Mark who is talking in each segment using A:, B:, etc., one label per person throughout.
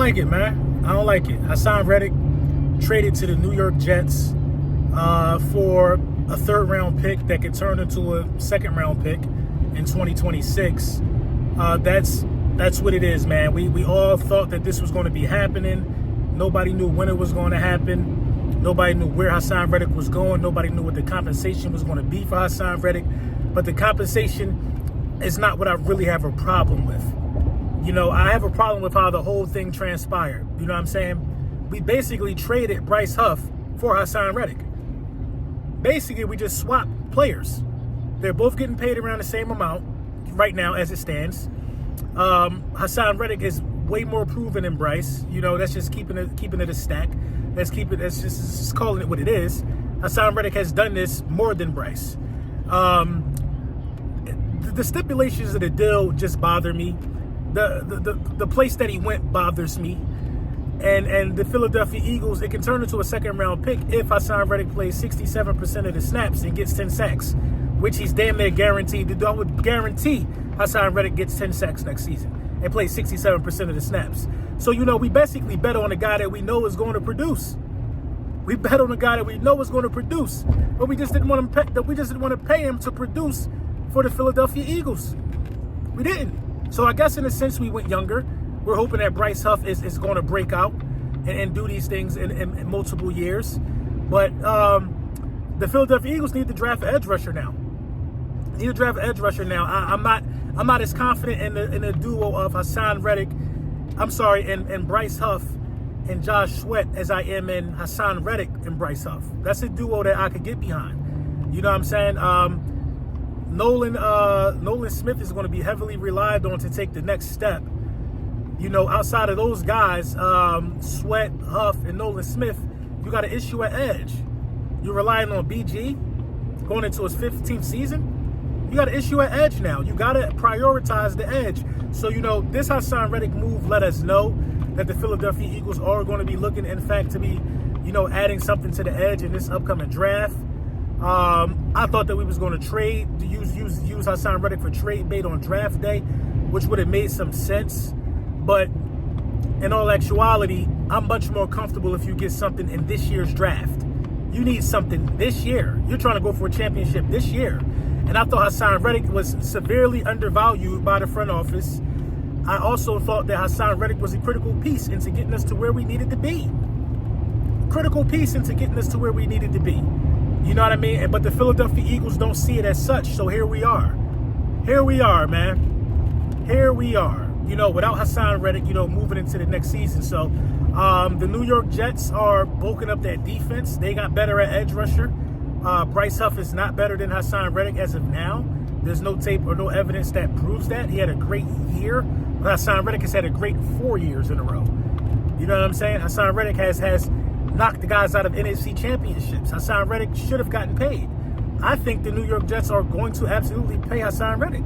A: like it, man. I don't like it. Hasson Reddick traded to the New York Jets for a third-round pick that could turn into a second-round pick in 2026. That's what it is, man. We all thought that this was going to be happening. Nobody knew when it was going to happen. Nobody knew where Hasson Reddick was going. Nobody knew what the compensation was going to be for Hasson Reddick. But the compensation is not what I really have a problem with. You know, I have a problem with how the whole thing transpired. You know what I'm saying? We basically traded Bryce Huff for Hasson Reddick. Basically, we just swapped players. They're both getting paid around the same amount right now as it stands. Hasson Reddick is way more proven than Bryce. You know, that's just keeping it a stack. That's just calling it what it is. Hasson Reddick has done this more than Bryce. The stipulations of the deal just bother me. The place that he went bothers me. And the Philadelphia Eagles, it can turn into a second-round pick if Hasson Reddick plays 67% of the snaps and gets 10 sacks, which he's damn near guaranteed. I would guarantee Hasson Reddick gets 10 sacks next season and plays 67% of the snaps. So, you know, we basically bet on a guy that we know is going to produce. We bet on a guy that we know is going to produce, but we just didn't want to pay him to produce for the Philadelphia Eagles. We didn't. So I guess in a sense we went younger. We're hoping that Bryce Huff is going to break out and do these things in multiple years. But the Philadelphia Eagles need to draft an edge rusher now. I'm not as confident in the duo of Hasson Reddick, and Bryce Huff and Josh Sweat as I am in Hasson Reddick and Bryce Huff. That's a duo that I could get behind. You know what I'm saying? Nolan Smith is going to be heavily relied on to take the next step. You know, outside of those guys, Sweat, Huff, and Nolan Smith, you got an issue at edge. You're relying on BG going into his 15th season. You got an issue at edge now. You got to prioritize the edge. So, you know, this Hasson Reddick move let us know that the Philadelphia Eagles are going to be looking, in fact, to be, you know, adding something to the edge in this upcoming draft. I thought that we was going to use Hasson Reddick for trade bait on draft day, which would have made some sense. But in all actuality, I'm much more comfortable if you get something in this year's draft. You need something this year. You're trying to go for a championship this year. And I thought Hasson Reddick was severely undervalued by the front office. I also thought that Hasson Reddick was a critical piece into getting us to where we needed to be. You know what I mean? But the Philadelphia Eagles don't see it as such. So here we are. Man. Here we are. You know, without Hasson Reddick, you know, moving into the next season. So the New York Jets are bulking up that defense. They got better at edge rusher. Bryce Huff is not better than Hasson Reddick as of now. There's no tape or no evidence that proves that. He had a great year, but Hasson Reddick has had a great 4 years in a row. You know what I'm saying? Hasson Reddick has knocked the guys out of NFC championships. Hasson Reddick should have gotten paid. I think the New York Jets are going to absolutely pay Hasson Reddick.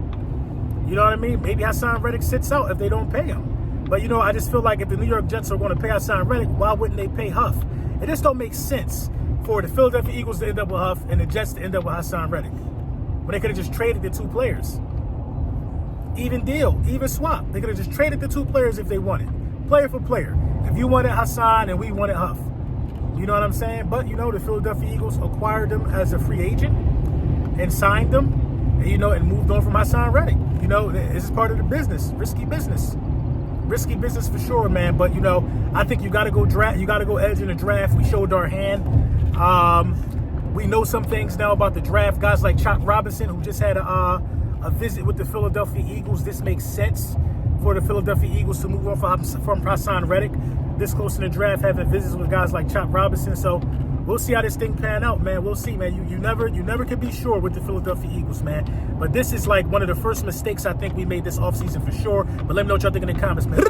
A: You know what I mean? Maybe Hasson Reddick sits out if they don't pay him. But, you know, I just feel like if the New York Jets are going to pay Hasson Reddick, why wouldn't they pay Huff? It just don't make sense for the Philadelphia Eagles to end up with Huff and the Jets to end up with Hasson Reddick. But they could have just traded the two players. Even deal, even swap. They could have just traded the two players if they wanted. Player for player. If you wanted Hasson and we wanted Huff. You know what I'm saying? But, you know, the Philadelphia Eagles acquired them as a free agent and signed them, and, you know, and moved on from Hasson Reddick. You know, this is part of the business. Risky business for sure, man. But, you know, I think you got to go draft. You got to go edge in the draft. We showed our hand. We know some things now about the draft. Guys like Chop Robinson, who just had a visit with the Philadelphia Eagles. This makes sense for the Philadelphia Eagles to move on from Hasson Reddick this close in the draft, having visits with guys like Chop Robinson. So we'll see how this thing pan out, man. We'll see, man. You never can be sure with the Philadelphia Eagles, man. But this is like one of the first mistakes I think we made this offseason for sure. But let me know what y'all think in the comments, man.